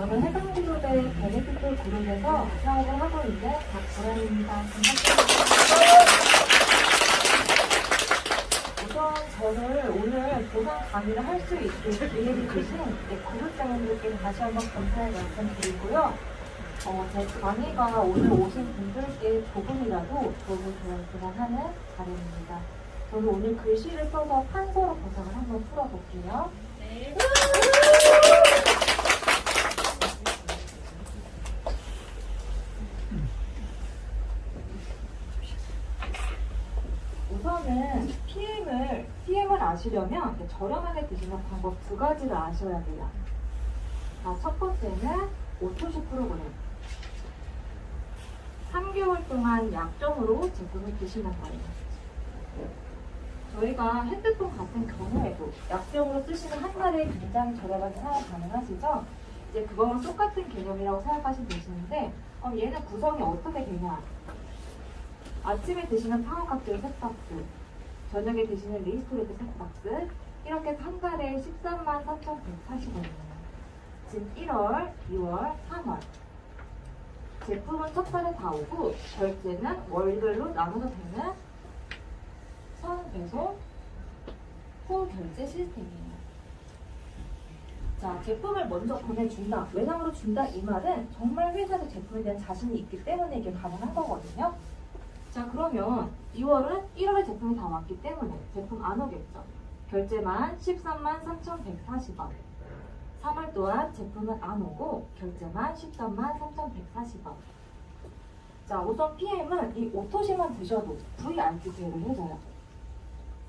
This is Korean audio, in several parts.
저는 해당 그룹의 베네피트 그룹에서 사업을 하고 있는 박보람입니다. 반갑습니다. 우선 저를 오늘 보상 강의를 할 수 있게 기회를 주신 구독자분들께 다시 한번 감사의 말씀드리고요. 제 강의가 오늘 오신 분들께 조금이라도 도움을 보상하는 바람입니다. 저는 오늘 글씨를 써서 판서로 보상을 한번 풀어볼게요. 네. 우선은 PM을 아시려면 저렴하게 드시는 방법 두 가지를 아셔야 돼요. 자, 첫 번째는 오토시 프로그램. 3개월 동안 약정으로 제품을 드시는 거예요. 저희가 핸드폰 같은 경우에도 약정으로 쓰시면 한 달에 굉장히 저렴하게 사용 가능하시죠? 이제 그거랑 똑같은 개념이라고 생각하시면 되시는데, 얘는 구성이 어떻게 되냐? 아침에 드시는 파워카트 셋박스, 저녁에 드시는 리스토레드 셋박스, 이렇게 해서 한 달에 133,140원이에요. 지금 1월, 2월, 3월. 제품은 첫 달에 다 오고, 결제는 월별로 나눠서 되는 선배송 후 결제 시스템이에요. 자, 제품을 먼저 보내준다, 외상으로 준다, 이 말은 정말 회사도 제품에 대한 자신이 있기 때문에 이게 가능한 거거든요. 자, 그러면 2월은 1월에 제품이 다 왔기 때문에 제품 안 오겠죠. 결제만 133,140원. 3월 또한 제품은 안 오고 결제만 133,140원. 자, 우선 PM은 이 오토시만 드셔도 VRT 세일을 해줘요.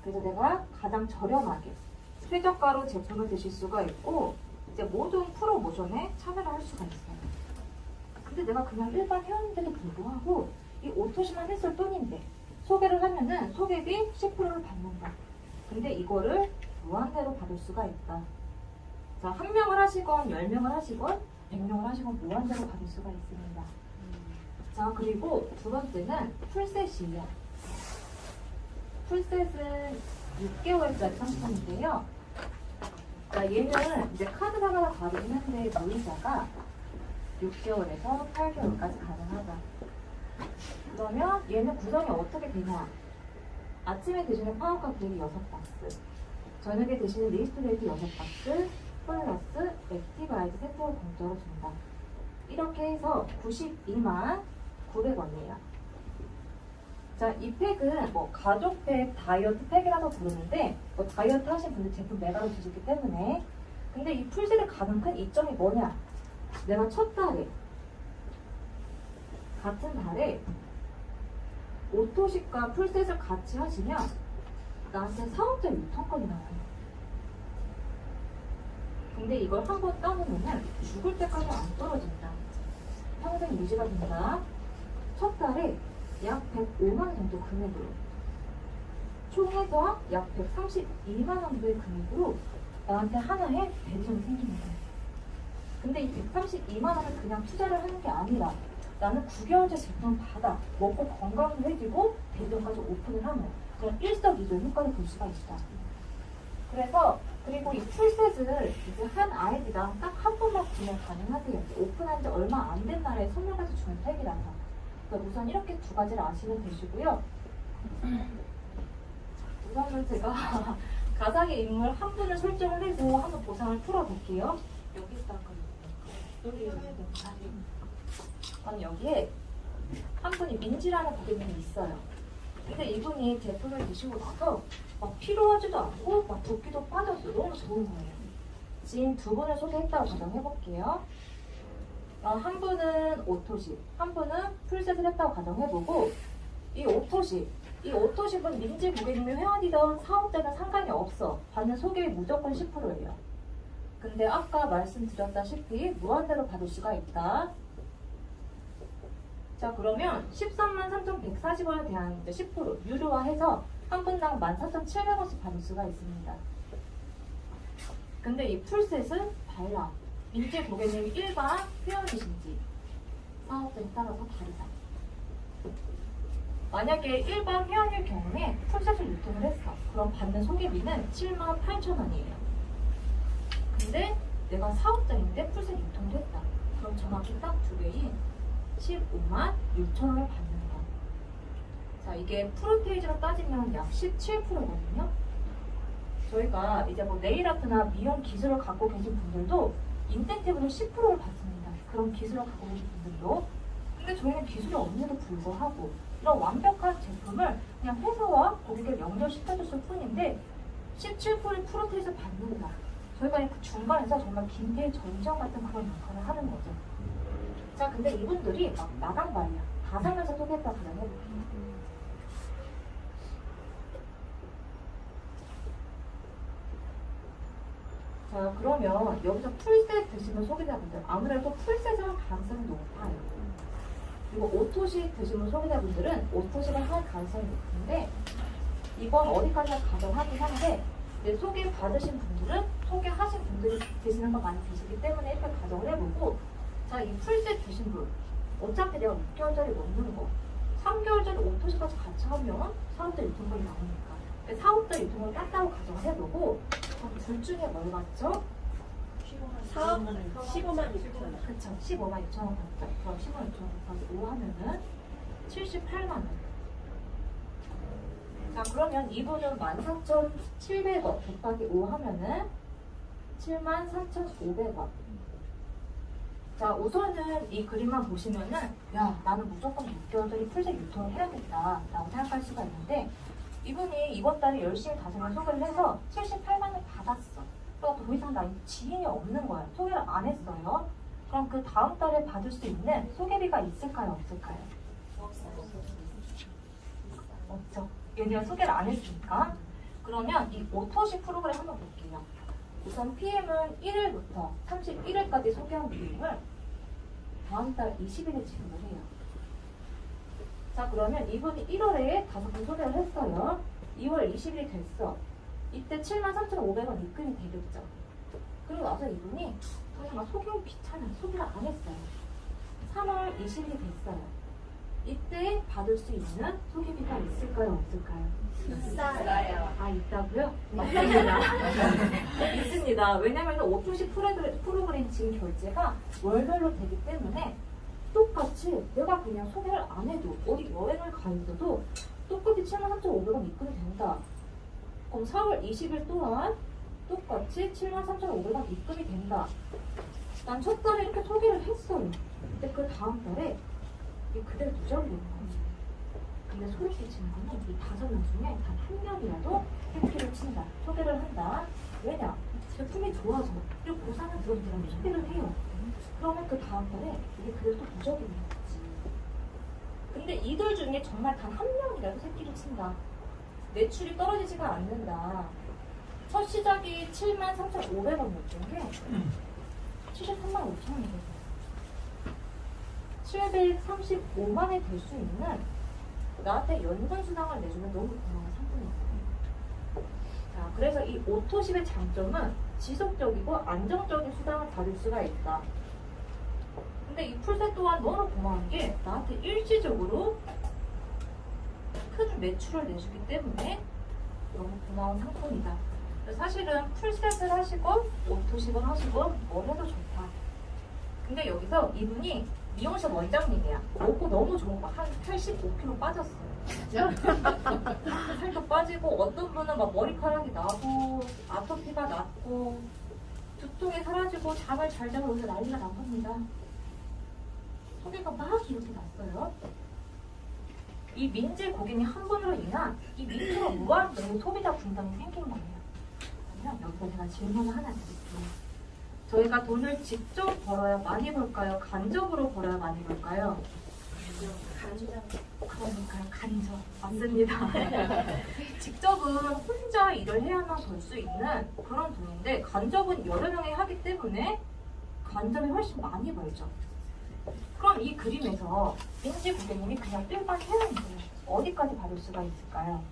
그래서 내가 가장 저렴하게 최저가로 제품을 드실 수가 있고, 이제 모든 프로모션에 참여를 할 수가 있어요. 근데 내가 그냥 일반 회원인데도 불구하고 이 오토시만 했을 뿐인데 소개를 하면은 소개비 10%를 받는다. 근데 이거를 무한대로 받을 수가 있다. 자, 1명을 하시건 10명을 하시건 100명을 하시건 무한대로 받을 수가 있습니다. 자, 그리고 두 번째는 풀셋이에요. 풀셋은 6개월짜리 상품인데요. 자, 얘는 이제 카드사마다 다르긴 한데 무이자가 6개월에서 8개월까지 가능하다. 그러면 얘는 구성이 어떻게 되냐? 아침에 드시는 파워카트를 6박스, 저녁에 드시는 리스토레이트 6박스, 플러스 액티바이즈 세트를 공짜로 준다. 이렇게 해서 92만 900원이에요. 자, 이 팩은 가족팩, 다이어트 팩이라고 부르는데 다이어트 하신 분들 제품 매가로 드시기 때문에. 근데 이 풀셋의 가장 큰 이점이 뭐냐? 내가 첫 달에 같은 달에 오토식과 풀셋을 같이 하시면 나한테 사업자 유통권이 나와요. 근데 이걸 한번 따놓으면 죽을 때까지 안 떨어진다. 평생 유지가 된다. 첫 달에 약 105만 원 정도 금액으로, 총해서 약 132만 원 정도의 금액으로 나한테 하나의 배정이 생기는 거예요. 근데 이 132만 원을 그냥 투자를 하는 게 아니라 나는 9개월째 제품 받아 먹고 건강해지고 대전까지 오픈을 하면 그냥 일석이조의 효과를 볼 수가 있다. 그래서 그리고 이 풀셋을 이제 한 아이디랑 딱 한 번만 구매 가능하세요. 오픈한 지 얼마 안 된 날에 선물까지 주는 팩이라서. 그러니까 우선 이렇게 두 가지를 아시면 되시고요. 우선은 제가 가상의 인물 한 분을 설정을 해서 한번 보상을 풀어볼게요. 여기다가 여기에 한 분이 민지라는 고객님이 있어요. 근데 이분이 제품을 드시고 나서 막 피로하지도 않고 막 붓기도 빠져서 너무 좋은 거예요. 지금 두 분을 소개했다고 가정해볼게요. 한 분은 오토십, 한 분은 풀셋을 했다고 가정해보고, 이 오토십은 민지 고객님이 회원이든 사업자든 상관이 없어. 받는 소개비 무조건 10%예요. 근데 아까 말씀드렸다시피 무한대로 받을 수가 있다. 자, 그러면 133,140원에 대한 10% 유료화해서 한 분당 14,700원씩 받을 수가 있습니다. 근데 이 풀셋은 달라. 민지 고객님이 일반 회원이신지 사업자에 따라서 다르다. 만약에 일반 회원일 경우에 풀셋을 유통을 했어. 그럼 받는 소개비는 78,000원이에요. 근데 내가 사업자인데 풀셋 유통도 했다. 15만 6천원을 받는다. 자, 이게 프론테이지로 따지면 약 17%거든요. 저희가 이제 뭐 네일아트나 미용 기술을 갖고 계신 분들도 인센티브를 10%를 받습니다. 그런 기술을 갖고 계신 분들도. 근데 저희는 기술이 없는데도 불구하고 이런 완벽한 제품을 그냥 회사와 고객을 연결시켜줬을 뿐인데 17%의 프론테이지를 받는다. 저희가 그 중간에서 정말 김태희 전지현 같은 그런 역할을 하는 거죠. 자, 근데 이분들이 막 나당발이야. 다 살면서 소개했다 그러면 자, 그러면 여기서 풀셋 드시는 소비자분들 아무래도 풀셋을 할 가능성이 높아요. 그리고 오토식 드시는 소비자분들은 오토식을 할 가능성이 높은데 이건 어디까지나 가정하긴 한데 소개 받으신 분들은 소개하신 분들이 드시는 거 많이 드시기 때문에 이렇게 가정을 해보고 자, 이 풀셋 드신 분 어차피 내가 6개월짜리 먹는 거 3개월짜리 오토식까지 같이 하면 사업자 유통금이 나오니까 사업자 유통을 땄다고 가정을 해보고 그럼 둘 중에 뭘 받죠? 15만 6천원. 그쵸, 15만 6천원 받죠. 그럼 15만 6천원 곱하기 5 하면은 78만원. 자, 그러면 이분은 14,700원 곱하기 5 하면은 74,500원. 자, 우선은 이 그림만 보시면은 야, 나는 무조건 6개월짜리 풀셋 유통을 해야겠다 라고 생각할 수가 있는데 이분이 이번 달에 열심히 다섯 소개를 해서 78만원 받았어. 그리고 더 이상 나 지인이 없는 거야. 소개를 안 했어요. 그럼 그 다음 달에 받을 수 있는 소개비가 있을까요? 없을까요? 없죠. 왜냐면 소개를 안 했으니까. 그러면 이 오토식 프로그램 한번 볼게요. 우선 PM은 1일부터 31일까지 소개한 비용을 다음 달 20일에 지급을 해요. 자, 그러면 이분이 1월에 5분 소개를 했어요. 2월 20일이 됐어. 이때 73,500원 입금이 되겠죠. 그리고 나서 이분이 막 소개하기 귀찮아. 소개를 안 했어요. 3월 20일이 됐어요. 이때 받을 수 있는 소개비가 있을까요? 없을까요? 있어요. 아, 있다고요? 맞습니다. 있습니다. 왜냐면 오토식 프로그램 지금 결제가 월별로 되기 때문에 똑같이 내가 그냥 소개를 안 해도 어디 여행을 가 있어도 똑같이 73,500원 입금이 된다. 그럼 4월 20일 또한 똑같이 73,500원 입금이 된다. 난 첫 달에 이렇게 소개를 했어요. 근데 그 다음 달에 이게 그대로 누적이 되는 거지. 근데 소리 끼치는 거는 이 5명 중에 단 한 명이라도 해피를 친다. 소개를 한다. 왜냐? 제품이 좋아서. 그리고 보상을 들은 사람이 소개를 해요. 그러면 그 다음 달에 이게 그대로 또 누적이 되는 거지. 근데 이들 중에 정말 단 한 명이라도 새끼를 친다. 매출이 떨어지지가 않는다. 첫 시작이 73,500원이었던 게 73만 5천원이 됐어요. 735만에 될 수 있는 나한테 연장수당을 내주면 너무 고마운 상품이거든요. 자, 그래서 이 오토십의 장점은 지속적이고 안정적인 수당을 받을 수가 있다. 근데 이 풀셋 또한 너무 고마운 게 나한테 일시적으로 큰 매출을 내주기 때문에 너무 고마운 상품이다. 사실은 풀셋을 하시고 오토십을 하시고 뭘 해도 좋다. 근데 여기서 이분이 미용실 원장님이야. 먹고 너무 좋은 거 한 85kg 빠졌어요. 진짜? 살도 빠지고 어떤 분은 막 머리카락이 나고 아토피가 났고 두통이 사라지고 잠을 잘 자고 여기서 난리가 난 겁니다. 소개가 막 이렇게 났어요. 이 민재 고객님 한 분으로 인한 이 밑으로 무한정의 소비자 분담이 생긴 거예요. 그러면 여기서 제가 질문을 하나 드릴게요. 저희가 돈을 직접 벌어야 많이 벌까요? 간접으로 벌어야 많이 벌까요? 그러니까요. 간접. 맞습니다. 직접은 혼자 일을 해야만 벌 수 있는 그런 돈인데 간접은 여러 명이 하기 때문에 간접이 훨씬 많이 벌죠. 그럼 이 그림에서 민지 고객님이 그냥 일반 회원인데 어디까지 받을 수가 있을까요?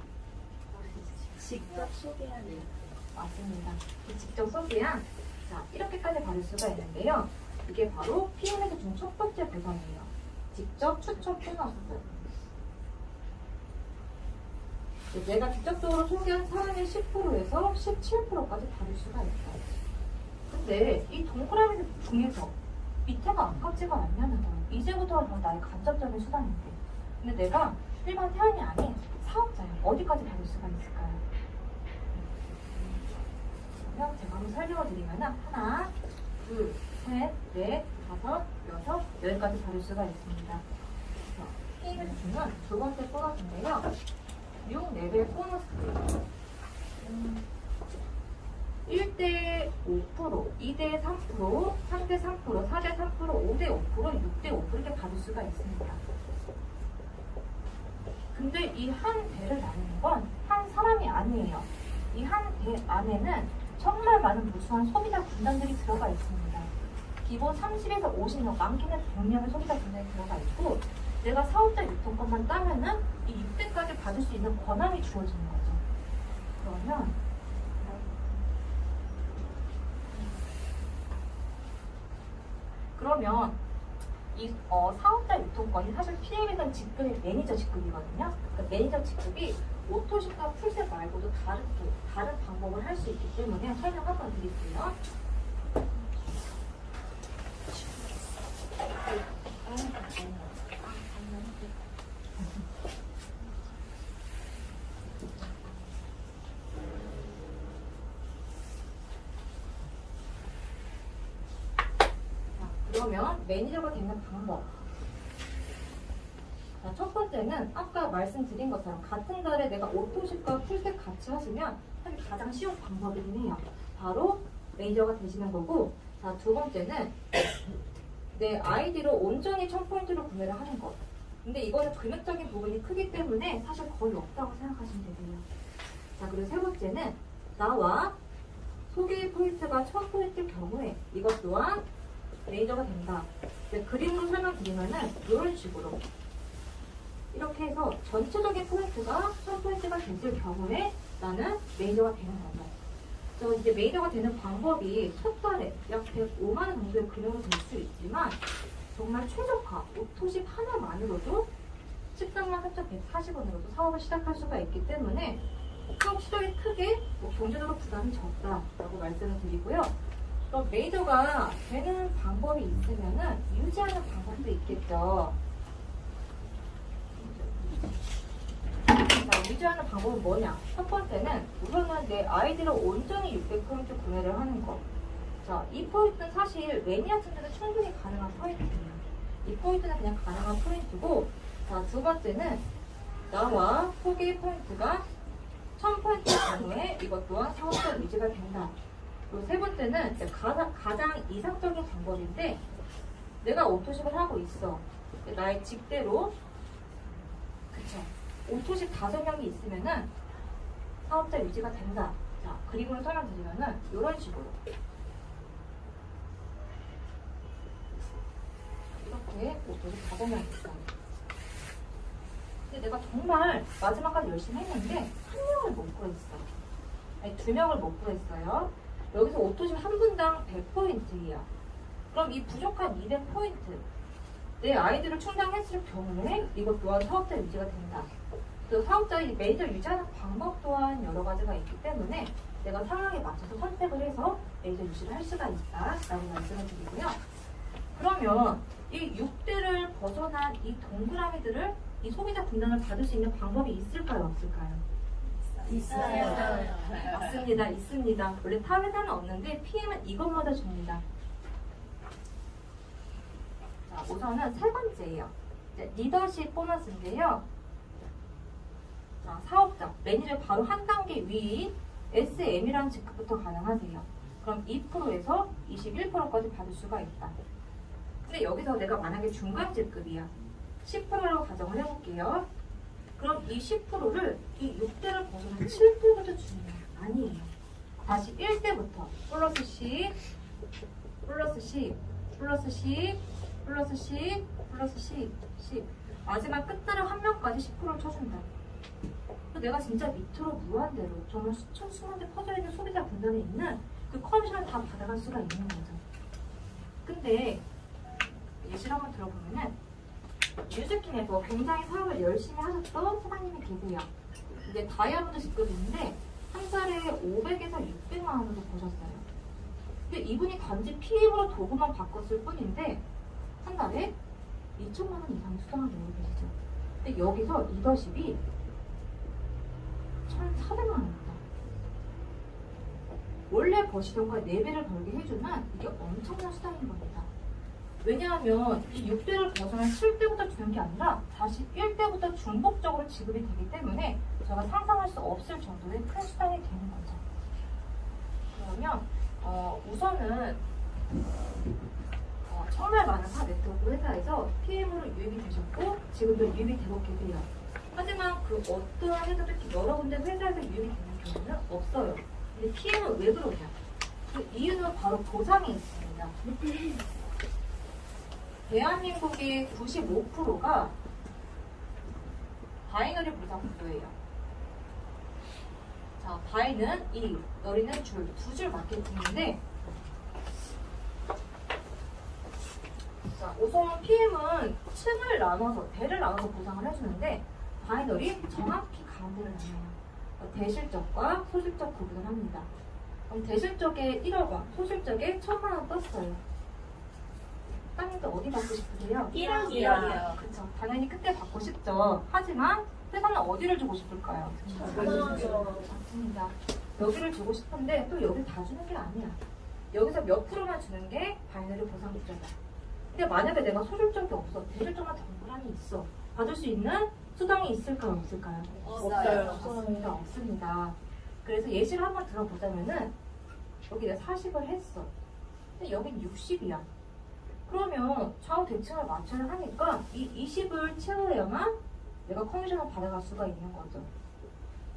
직접 소개하는. 맞습니다. 직접 소개한 자, 이렇게까지 받을 수가 있는데요. 이게 바로 PM에서 준 첫 번째 보상이에요. 직접 추천 보너스. 내가 직접적으로 소개한 사람의 10%에서 17%까지 받을 수가 있어요. 근데 이 동그라미 중에서 밑에가 아깝지가 않냐는 거예요. 이제부터가 바로 나의 간접적인 수단인데. 근데 내가 일반 태연이 아닌 사업자야. 어디까지 받을 수가 있을까요? 그러면 제가 한번 설명을 드리면 하나, 둘, 셋, 넷, 다섯, 여섯, 여기까지 받을 수가 있습니다. 게임에서 주는 두 번째 보너스인데요. 6레벨 보너스. 1대 5%, 2대 3%, 3대 3%, 4대 3%, 5대 5%, 6대 5% 이렇게 받을 수가 있습니다. 근데 이 한 대를 나누는 건 한 사람이 아니에요. 이 한 대 안에는 정말 많은 무수한 소비자 군단들이 들어가 있습니다. 기본 30에서 50명, 많게는 100명의 소비자 군단이 들어가 있고, 내가 사업자 유통권만 따면은 이 6대까지 받을 수 있는 권한이 주어지는 거죠. 그러면 이 사업자 유통권이 사실 PM이던 직급이 매니저 직급이거든요. 그러니까 매니저 직급이 오토식과 풀셋 말고도 다른 방법을 할 수 있기 때문에 설명 한번 드릴게요. 그러면 매니저가 되는 방법. 자, 첫 번째는 아까 말씀드린 것처럼 같은 달에 내가 오토식과 풀셋 같이 하시면 사실 가장 쉬운 방법이긴 해요. 바로 매니저가 되시는 거고, 자, 두 번째는 내 아이디로 온전히 1000포인트로 구매를 하는 것. 근데 이거는 금액적인 부분이 크기 때문에 사실 거의 없다고 생각하시면 되고요. 자, 그리고 세 번째는 나와 소개 포인트가 1000포인트일 경우에 이것 또한 매니저가 된다. 그림으로 설명드리면은 이런 식으로 이렇게 해서 전체적인 포인트가 1000포인트가 됐을 경우에 나는 매니저가 되는 거죠. 그래서 이제 매니저가 되는 방법이 첫 달에 약 105만 원 정도의 금액으로 될 수 있지만 정말 최저가 오토식 하나만으로도 13만 3,140원으로도 사업을 시작할 수가 있기 때문에 사업 시작이 크게 경제적으로 부담이 적다라고 말씀을 드리고요. 또 매니저가 되는 방법이 있으면은 유지하는 방법도 있겠죠. 자, 유지하는 방법은 뭐냐? 첫 번째는 우선은 내 아이디로 온전히 600포인트 구매를 하는 거. 자, 이 포인트는 사실 매니아층들은 충분히 가능한 포인트예요. 이 포인트는 그냥 가능한 포인트고, 자, 두 번째는 나와 소개 포인트가 1000포인트의 경우에 이것 또한 사업자 유지가 된다. 그리고 세 번째는 가장 이상적인 방법인데, 내가 오토식을 하고 있어. 나의 직대로, 그쵸? 오토식 5명이 있으면은 사업자 유지가 된다. 자, 그림으로 설명드리면은 이런 식으로. 이렇게 오토식 5명이 있어. 근데 내가 정말 마지막까지 열심히 했는데 한 명을 못 구했어. 아니, 2명을 못 구했어요. 여기서 오토식 한 분당 100포인트예요. 그럼 이 부족한 200포인트 내 아이디를 충당했을 경우에 이것 또한 사업자 유지가 된다. 그 사업자의 매니저 유지하는 방법 또한 여러 가지가 있기 때문에 내가 상황에 맞춰서 선택을 해서 매니저 유지를 할 수가 있다라고 말씀을 드리고요. 그러면 이 6대를 벗어난 이 동그라미들을 이 소비자 분담을 받을 수 있는 방법이 있을까요? 없을까요? 있어요. 맞습니다. 있습니다. 원래 타 회사는 없는데 PM은 이것마다 줍니다. 자, 우선은 세 번째예요. 리더십 보너스인데요. 자, 사업자, 매니저 바로 한 단계 위인 SM이라는 직급부터 가능하세요. 그럼 2%에서 21%까지 받을 수가 있다. 근데 여기서 내가 만약에 중간 직급이야. 10%라고 가정을 해볼게요. 그럼 이 10%를 이 6대를 벗어난 7대부터 주는 게 아니에요. 다시 1대부터 플러스 10, 플러스 10, 플러스 10, 플러스 10, 플러스 10, 10. 마지막 끝자락 한 명까지 10%를 쳐준다. 내가 진짜 밑으로 무한대로 정말 수천 수만 대 퍼져있는 소비자 분단에 있는 그 커미션을 다 받아갈 수가 있는 거죠. 근데 예시를 한번 들어보면은 유즈킨에서 굉장히 사업을 열심히 하셨던 사장님이 계세요. 이제 다이아몬드 직급인데 한 달에 500에서 600만 원도 버셨어요. 근데 이분이 단지 PM으로 도구만 바꿨을 뿐인데 한 달에 2천만 원 이상 수당을 내고 계시죠. 근데 여기서 리더십이 1,400만 원입니다. 원래 버시던 거에 4배를 벌게 해주면 이게 엄청난 수당인 겁니다. 왜냐하면 이 6대를 벗어난 7대부터 주는 게 아니라 41대부터 중복적으로 지급이 되기 때문에 제가 상상할 수 없을 정도의 큰 수당이 되는 거죠. 그러면 우선은 정말 많은 타 네트워크 회사에서 PM으로 유입이 되셨고 지금도 유입이 되고 계세요. 하지만 그 어떠한 회사도 여러 군데 회사에서 유입이 되는 경우는 없어요. 근데 PM은 왜 그러냐? 그 이유는 바로 보상이 있습니다. 대한민국의 95%가 바이너리 보상 구조예요. 자, 바이는 이, 너리는 줄, 두 줄 마케팅인데, 자, 우선 PM은 층을 나눠서, 대를 나눠서 보상을 해주는데, 바이너리 정확히 가운데를 나눠요. 대실적과 소실적 구분을 합니다. 그럼 대실적에 1억 원, 소실적에 1,000만 원 떴어요. 따님도 어디 받고 싶으세요? 1억이요. 그쵸. 당연히 그때 받고 싶죠. 하지만 회사는 어디를 주고 싶을까요? 맞습니다. 여기를 주고 싶은데 또 여기 다 주는 게 아니야. 여기서 몇 프로만 주는 게 바이너리 보상 구조다. 근데 만약에 내가 소실적이 없어, 대실적만 덩그러니 있어. 받을 수 있는 수당이 있을까요? 없을까요? 없어요. 없습니다. 없습니다. 그래서 예시를 한번 들어보자면은 여기 내가 40을 했어. 근데 여긴 60이야. 그러면 좌우 대칭을 맞춰야 하니까 이 20을 채워야만 내가 커미션을 받아갈 수가 있는 거죠.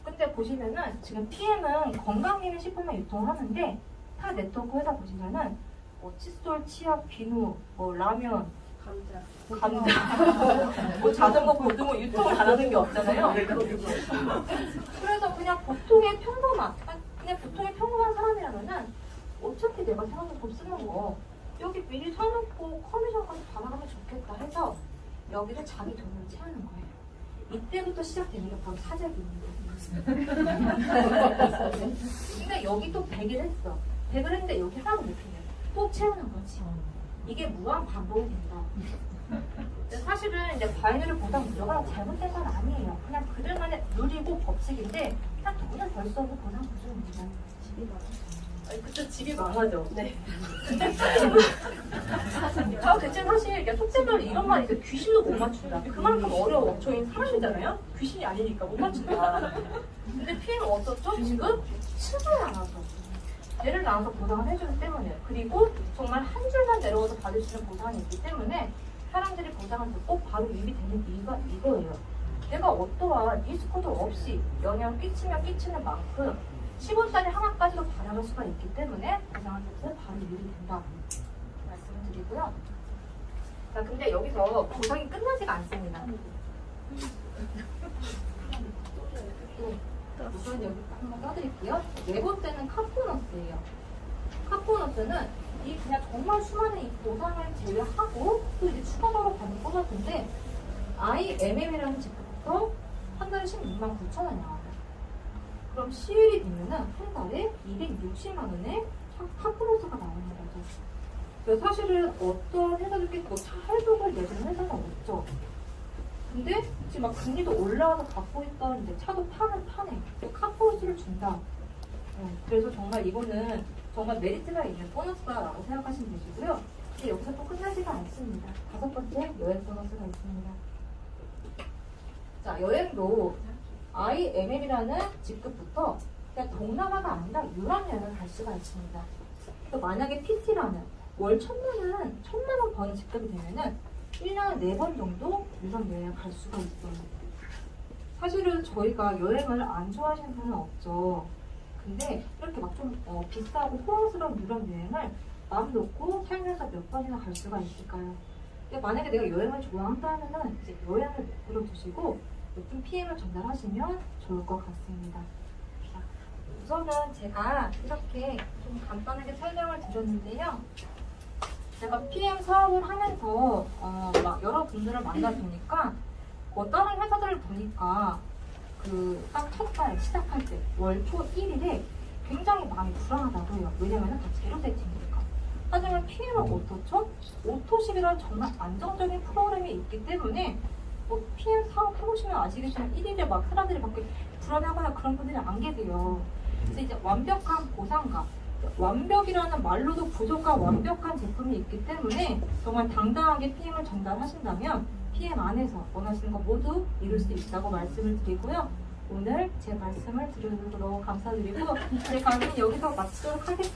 근데 보시면은 지금 PM은 건강기능식품만 유통을 하는데 타 네트워크 회사 보시면은 뭐 칫솔, 치약, 비누, 뭐 라면, 감자, 뭐 자전거, 고등어 유통을 안 하는 게 없잖아요. 그래서 그냥 보통의 평범한 사람이라면은 어차피 내가 생활용품 쓰는 거 여기 미리 사놓고 커미션까지 받아가면 좋겠다 해서 여기를 자기 돈으로 채우는 거예요. 이때부터 시작되는 게 바로 사재기입니다. 근데 여기 또 100일 했어. 100을 했는데 여기 하나도 못 해요. 또 채우는 거지. 이게 무한 반복이 된다. 근데 사실은 이제 바이너리 보상 구조가 잘못된 건 아니에요. 그냥 그들만의 룰이고 법칙인데 그냥 돈을 벌 수 없는 보상 구조입니다. 집이 많아서. 그쵸, 집이 망하죠. 네. 대체 사실 속된 말로 이런 말이 있어요. 귀신도 못 맞춘다. 그만큼 어려워. 저희 사람이잖아요. 귀신이 아니니까 못 맞춘다. 근데 PM은 어떻죠? 지금 층을 나눠서 대를 나눠서 보상을 해주기 때문에 그리고 정말 한 줄만 내려와서 받을 수 있는 보상이 있기 때문에 사람들이 보상을 듣고 바로 유입이 되는 이유가 이거예요. 내가 어떠한 리스크도 없이 영향을 끼치면 끼치는 만큼 10원짜리 하나까지도 받아갈 수가 있기 때문에 보상을 듣고 바로 유입이 된다 말씀을 드리고요. 자, 근데 여기서 보상이 끝나지가 않습니다. 우선 여기 한번 까드릴게요. 네 번째는 카포너스예요. 카포너스는 이 그냥 정말 수많은 이 보상을 제외하고 또 이제 추가적으로 받는 보너스인데 IMM이라는 제품부터 한 달에 16만 9천 원이 나와요. 그럼 CL이 되면은 한 달에 260만 원의 카포너스가 나오는 거죠. 그래서 사실은 어떤 회사들끼리 뭐 차할부를 내주는 회사는 없죠. 근데 지금 막 금리도 올라와서 갖고 있던 이제 차도 파네. 또 카포너스를 준다. 그래서 정말 이거는 정말 메리트가 있는 보너스다라고 생각하시면 되시고요. 근데 여기서 또 끝나지가 않습니다. 5번째 여행 보너스가 있습니다. 자, 여행도 IMM이라는 직급부터 그냥 동남아가 아니라 유럽 여행을 갈 수가 있습니다. 또 만약에 PT라는 월 1,000만 원 버는 직급이 되면은 1년에 4번 정도 유럽 여행을 갈 수가 있어요. 사실은 저희가 여행을 안 좋아하시는 분은 없죠. 근데 이렇게 막 좀 비싸고 호황스러운 유럽 여행을 마음 놓고 살면서 몇 번이나 갈 수가 있을까요? 근데 만약에 내가 여행을 좋아한다면은 이제 여행을 목표로 두시고 높은 PM을 전달하시면 좋을 것 같습니다. 자, 우선은 제가 이렇게 좀 간단하게 설명을 드렸는데요. 제가 PM 사업을 하면서 막 여러분들을 만나보니까 다른 회사들을 보니까 그 딱 첫 달 시작할 때 월 초 1일에 굉장히 마음이 불안하다고 해요. 왜냐면은 다 제로 세팅이니까. 하지만 PM은 어떻죠? 오토십이라는 정말 안정적인 프로그램이 있기 때문에 PM 사업 해보시면 아시겠지만 1일에 막 사람들이 막 불안해하거나 그런 분들이 안 계세요. 그래서 이제 완벽한 보상과 완벽이라는 말로도 부족한 완벽한 제품이 있기 때문에 정말 당당하게 PM을 전달하신다면 PM 안에서 원하시는 거 모두 이룰 수 있다고 말씀을 드리고요. 오늘 제 말씀을 들으셔서 너무 감사드리고 제 강의는 여기서 마치도록 하겠습니다.